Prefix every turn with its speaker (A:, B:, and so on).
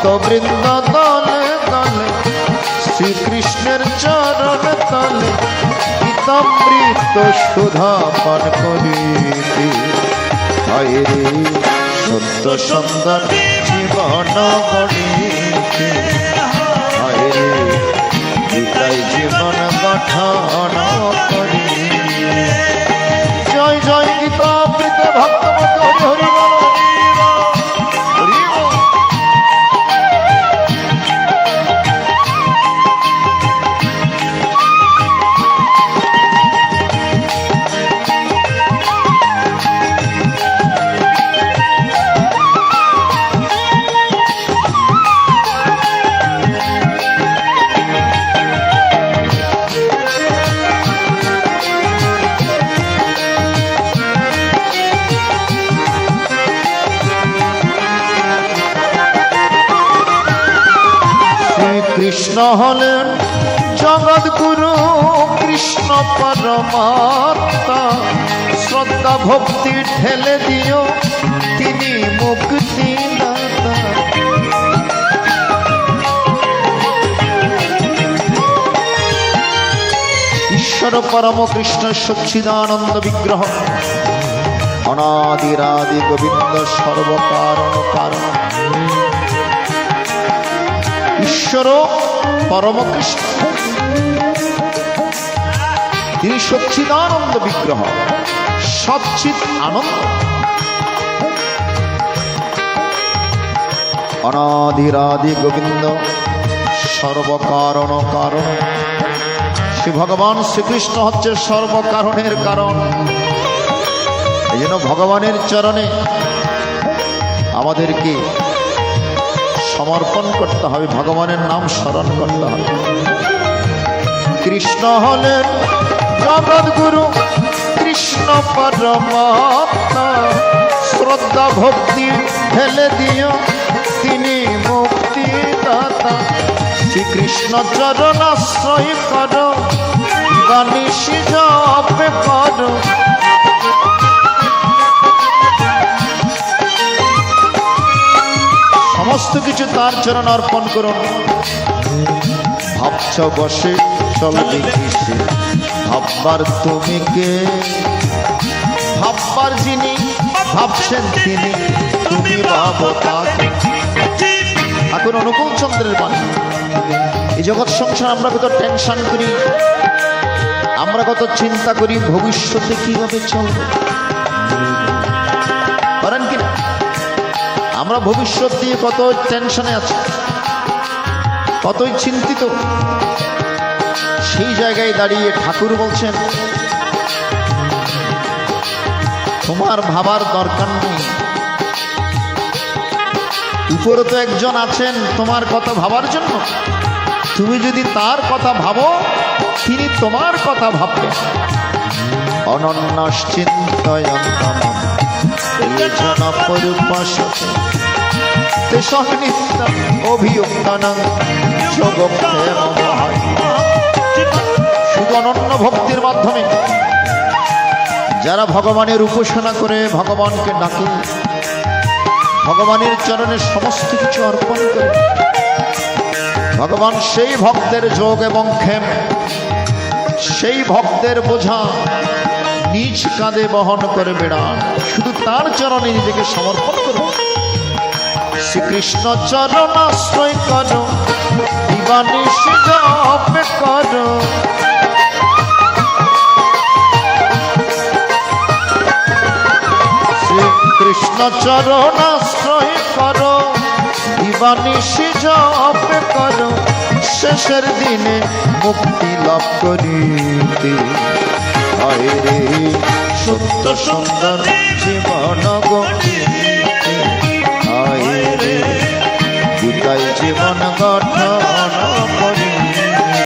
A: ভক্তবৃন্দ দলে দলে শ্রীকৃষ্ণের চরণ তলে গীতামৃত সুধা পান করিতে। হায় রে সত্য সুন্দর জীবন গড়িতে, হায় রে গীতায় জীবন গঠন করি। জয় জয় গীতামৃত ভক্তমত হরি হরি বল। কৃষ্ণ হলেন জগৎগুরু, কৃষ্ণ পরমাত্মা। শ্রদ্ধা ভক্তি ঢেলে দিও, তিনি মুক্তিদাতা। ঈশ্বর পরম কৃষ্ণ সচ্চিদানন্দ বিগ্রহ, অনাদিরাদি গোবিন্দ সর্বকারণ কারণ। ঈশ্বর পরম কৃষ্ণ, তিনি সচ্চিদানন্দ বিগ্রহ, সচ্চিৎ আনন্দ। অনাদিরাদি গোবিন্দ সর্বকারণ কারণ। শ্রী ভগবান শ্রীকৃষ্ণ হচ্ছে সর্বকারণের কারণ। এই জন্য ভগবানের চরণে আমাদেরকে সমর্পণ করতে হবে, ভগবানের নাম স্মরণ করতে হবে। কৃষ্ণ হলেন জগৎগুরু, কৃষ্ণ পরমাত্মা। শ্রদ্ধা ভক্তি ঢেলে দিও, তিনি মুক্তিদাতা। শ্রীকৃষ্ণ চরণ আশ্রয় করো, বাণীষি জপ করো। সমস্ত কিছু তার চরণ অর্পণ করুন। ভাবছ বসে চলবে কিসে, ভাববার তুমি কে? ভাববার যিনি, ভাবছেন তিনি, তুমি ভাবো তাকে। এখন অনুকূল চন্দ্রের বাণী। এই জগৎ সংসার আমরা কত টেনশন করি, আমরা কত চিন্তা করি ভবিষ্যতে কিভাবে চলবে, করেন কিনা? আমরা ভবিষ্যৎ দিয়ে কত টেনশনে আছি, কতই চিন্তিত। সেই জায়গায় দাঁড়িয়ে ঠাকুর বলছেন, তোমার ভাবার দরকার নেই। উপরে তো একজন আছেন তোমার কথা ভাবার জন্য। তুমি যদি তার কথা ভাবো, তিনি তোমার কথা ভাববেন। অনন্যশ্চিন্তয়ন্তম জন পরুপাসতে তেষনিত্যম অভিযুক্তানাং যোগক্ষেমমহায়। শুধু অনন্য ভক্তির মাধ্যমে যারা ভগবানের উপাসনা করে, ভগবানকে ডাকে, ভগবানের চরণে সমস্ত কিছু অর্পণ করে, ভগবান সেই ভক্তের যোগ এবং ক্ষেম, সেই ভক্তের বোঝা নিজ কাঁধে বহন করে বেড়ান। শুধু তার চরণে নিজেকে সমর্পণ করো। শ্রীকৃষ্ণ চরণ আশ্রয় করো, দিবানিশি জপ করো। শ্রীকৃষ্ণ চরণ আশ্রয় করো, দিবানিশি জপ করো। শেষের দিনে মুক্তি লাভ করিতে। হায় রে সত্য সুন্দর জীবন গড়িতে, হায় রে গীতায় জীবন গঠন।